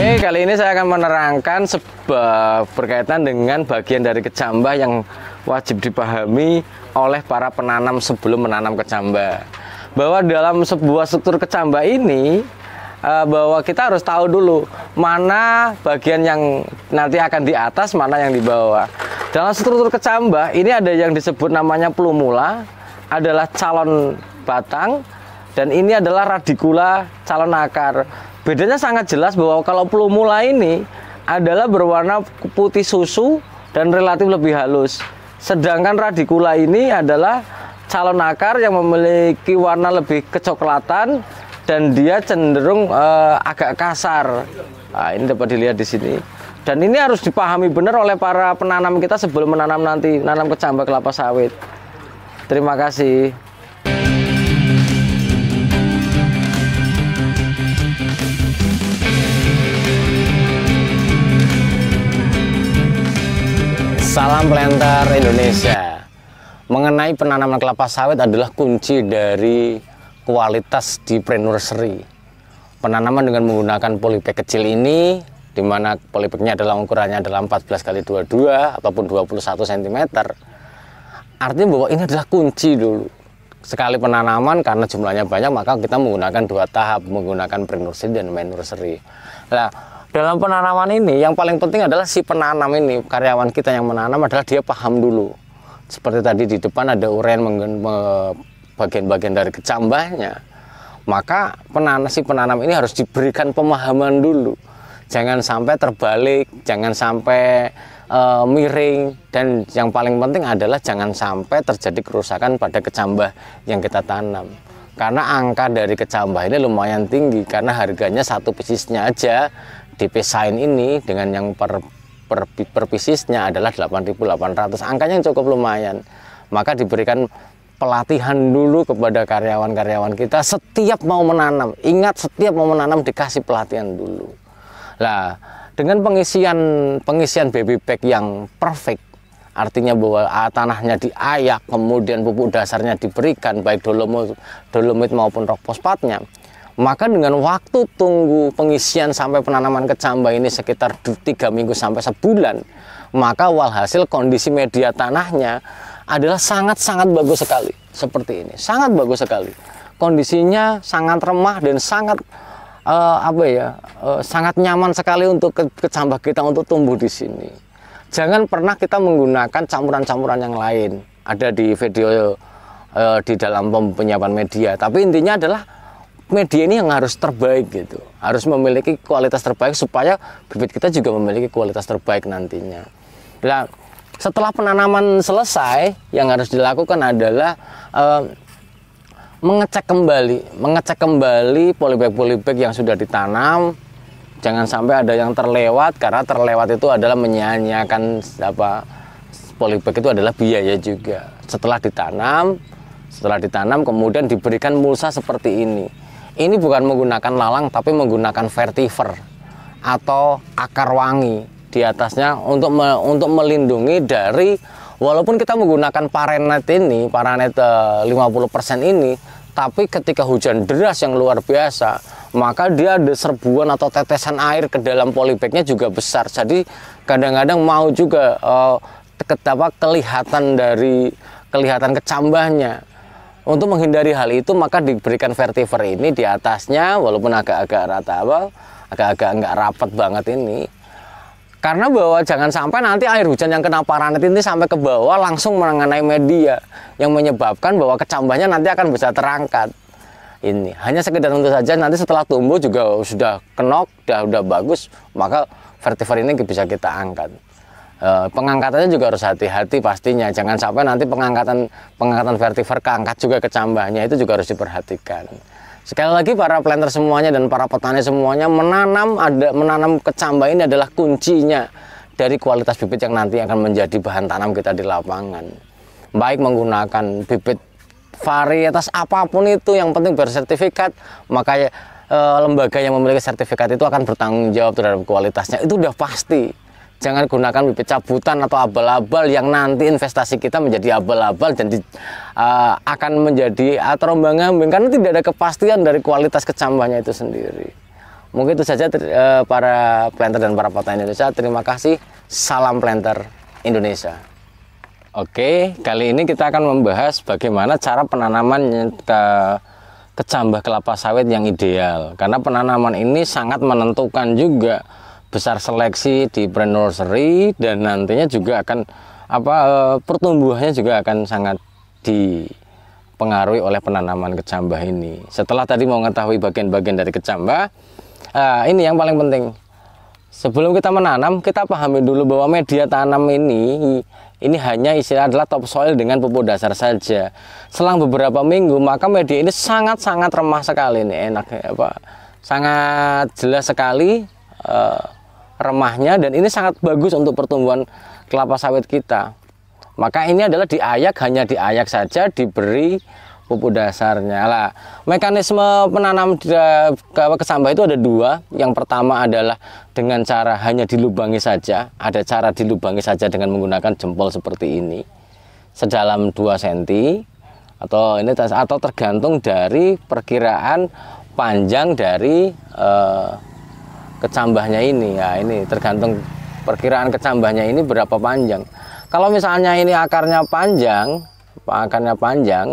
Oke, kali ini saya akan menerangkan berkaitan dengan bagian dari kecambah yang wajib dipahami oleh para penanam sebelum menanam kecambah. Bahwa dalam sebuah struktur kecambah ini, bahwa kita harus tahu dulu mana bagian yang nanti akan di atas, mana yang di bawah. Dalam struktur kecambah ini ada yang disebut namanya plumula, adalah calon batang, dan ini adalah radikula calon akar. Bedanya sangat jelas bahwa kalau plumula ini adalah berwarna putih susu dan relatif lebih halus. Sedangkan radikula ini adalah calon akar yang memiliki warna lebih kecoklatan dan dia cenderung agak kasar. Nah, ini dapat dilihat di sini. Dan ini harus dipahami benar oleh para penanam kita sebelum menanam kecambah kelapa sawit. Terima kasih. Salam planter Indonesia. Mengenai penanaman kelapa sawit adalah kunci dari kualitas di pre-nursery. Penanaman dengan menggunakan polybag kecil ini, di mana polybagnya adalah ukurannya adalah 14x22 ataupun 21 cm. Artinya bahwa ini adalah kunci dulu. Sekali penanaman karena jumlahnya banyak, maka kita menggunakan dua tahap, menggunakan pre-nursery dan main nursery. Nah, dalam penanaman ini yang paling penting adalah si penanam ini, karyawan kita yang menanam adalah dia paham dulu. Seperti tadi di depan ada uraian bagian-bagian dari kecambahnya. Maka si penanam ini harus diberikan pemahaman dulu. Jangan sampai terbalik, jangan sampai miring, dan yang paling penting adalah jangan sampai terjadi kerusakan pada kecambah yang kita tanam. Karena angka dari kecambah ini lumayan tinggi, karena harganya satu piecesnya aja DP Sign ini dengan yang per piecesnya adalah 8.800. Angkanya yang cukup lumayan. Maka diberikan pelatihan dulu kepada karyawan-karyawan kita setiap mau menanam. Ingat, setiap mau menanam dikasih pelatihan dulu. Nah, dengan pengisian baby bag yang perfect, artinya bahwa tanahnya diayak, kemudian pupuk dasarnya diberikan baik dolomit maupun rock fosfatnya, maka dengan waktu tunggu pengisian sampai penanaman kecambah ini sekitar 3 minggu sampai sebulan, maka walhasil kondisi media tanahnya adalah sangat-sangat bagus sekali. Seperti ini, sangat bagus sekali. Kondisinya sangat remah dan sangat sangat nyaman sekali untuk kecambah kita untuk tumbuh di sini. Jangan pernah kita menggunakan campuran-campuran yang lain. Ada di video di dalam penyiapan media. Tapi intinya adalah media ini yang harus terbaik gitu. Harus memiliki kualitas terbaik supaya bibit kita juga memiliki kualitas terbaik nantinya. Nah, setelah penanaman selesai, yang harus dilakukan adalah mengecek kembali polybag yang sudah ditanam. Jangan sampai ada yang terlewat, karena terlewat itu adalah menyia-nyiakan polybag itu adalah biaya juga. Setelah ditanam kemudian diberikan mulsa seperti ini. Ini bukan menggunakan lalang tapi menggunakan vetiver atau akar wangi di atasnya untuk melindungi dari, walaupun kita menggunakan paranet 50% ini, tapi ketika hujan deras yang luar biasa, maka dia ada serbuan atau tetesan air ke dalam polybagnya juga besar. Jadi kadang-kadang mau juga kelihatan kecambahnya. Untuk menghindari hal itu, maka diberikan vetiver ini di atasnya, walaupun agak-agak nggak rapat banget ini. Karena bahwa jangan sampai nanti air hujan yang kena paranet ini sampai ke bawah langsung mengenai media, yang menyebabkan bahwa kecambahnya nanti akan bisa terangkat. Ini hanya sekedar untuk saja, nanti setelah tumbuh juga sudah kenok, sudah bagus, maka vetiver ini bisa kita angkat. Pengangkatannya juga harus hati-hati pastinya, jangan sampai nanti pengangkatan vetiver keangkat juga kecambahnya, itu juga harus diperhatikan. Sekali lagi para planter semuanya dan para petani semuanya, menanam kecambah ini adalah kuncinya dari kualitas bibit yang nanti akan menjadi bahan tanam kita di lapangan. Baik menggunakan bibit varietas apapun itu, yang penting bersertifikat, maka lembaga yang memiliki sertifikat itu akan bertanggung jawab terhadap kualitasnya, itu udah pasti. Jangan gunakan bibit cabutan atau abal-abal yang nanti investasi kita menjadi abal-abal dan akan menjadi terombang-ambing, karena tidak ada kepastian dari kualitas kecambahnya itu sendiri. Mungkin itu saja para planter dan para petani Indonesia. Terima kasih. Salam planter Indonesia. Oke, kali ini kita akan membahas bagaimana cara penanaman kecambah kelapa sawit yang ideal. Karena penanaman ini sangat menentukan juga besar seleksi di pre-nursery, dan nantinya juga akan pertumbuhannya juga akan sangat dipengaruhi oleh penanaman kecambah ini. Setelah tadi mau mengetahui bagian-bagian dari kecambah, ini yang paling penting. Sebelum kita menanam, kita pahami dulu bahwa media tanam ini hanya istilah adalah topsoil dengan pupuk dasar saja. Selang beberapa minggu, maka media ini sangat-sangat remah sekali. Ini enak, sangat jelas sekali remahnya, dan ini sangat bagus untuk pertumbuhan kelapa sawit kita. Maka ini adalah hanya diayak saja, diberi pupuk dasarnya. Lah, mekanisme penanam kecambah itu ada dua. Yang pertama adalah dengan cara hanya dilubangi saja. Ada cara dilubangi saja dengan menggunakan jempol seperti ini, sedalam 2 cm, atau tergantung dari perkiraan panjang dari kecambahnya ini. Ya, ini tergantung perkiraan kecambahnya ini berapa panjang. Kalau misalnya ini akarnya panjang,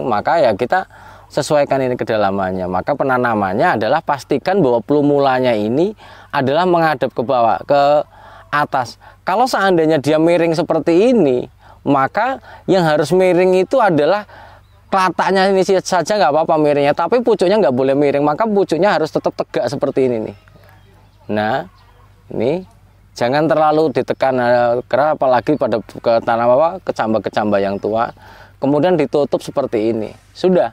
maka ya kita sesuaikan ini kedalamannya. Maka penanamannya adalah pastikan bahwa plumulanya ini adalah menghadap ke bawah, ke atas. Kalau seandainya dia miring seperti ini, maka yang harus miring itu adalah kelataknya ini saja, nggak apa-apa miringnya, tapi pucuknya nggak boleh miring. Maka pucuknya harus tetap tegak seperti ini nih. Nah, ini jangan terlalu ditekan, karena apalagi pada kecambah-kecambah yang tua. Kemudian ditutup seperti ini. Sudah.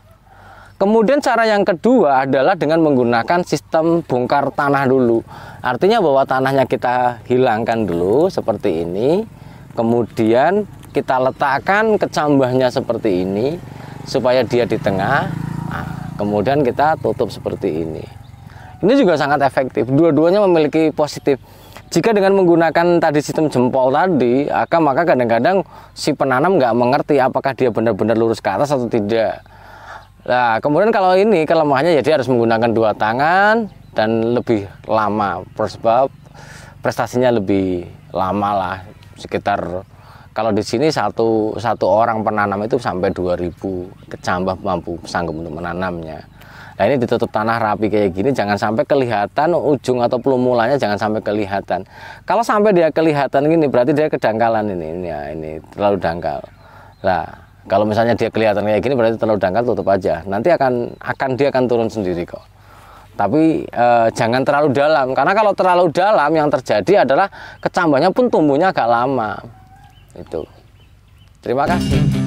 Kemudian cara yang kedua adalah dengan menggunakan sistem bongkar tanah dulu. Artinya bahwa tanahnya kita hilangkan dulu seperti ini. Kemudian kita letakkan kecambahnya seperti ini supaya dia di tengah. Nah, kemudian kita tutup seperti ini. Ini juga sangat efektif. Dua-duanya memiliki positif. Jika dengan menggunakan tadi sistem jempol tadi, maka kadang-kadang si penanam nggak mengerti apakah dia benar-benar lurus ke atas atau tidak. Nah, kemudian kalau ini kelemahannya, ya dia harus menggunakan 2 tangan dan lebih lama, sebab prestasinya lebih lama lah. Sekitar kalau di sini satu orang penanam itu sampai 2000 kecambah mampu sanggup untuk menanamnya. Nah, ini ditutup tanah rapi kayak gini, jangan sampai kelihatan ujung atau plumulanya, jangan sampai kelihatan. Kalau sampai dia kelihatan gini, berarti dia kedangkalan ini terlalu dangkal. Nah, kalau misalnya dia kelihatan kayak gini, berarti terlalu dangkal, tutup aja. Nanti dia akan turun sendiri kok. Tapi jangan terlalu dalam, karena kalau terlalu dalam yang terjadi adalah kecambahnya pun tumbuhnya agak lama. Itu. Terima kasih.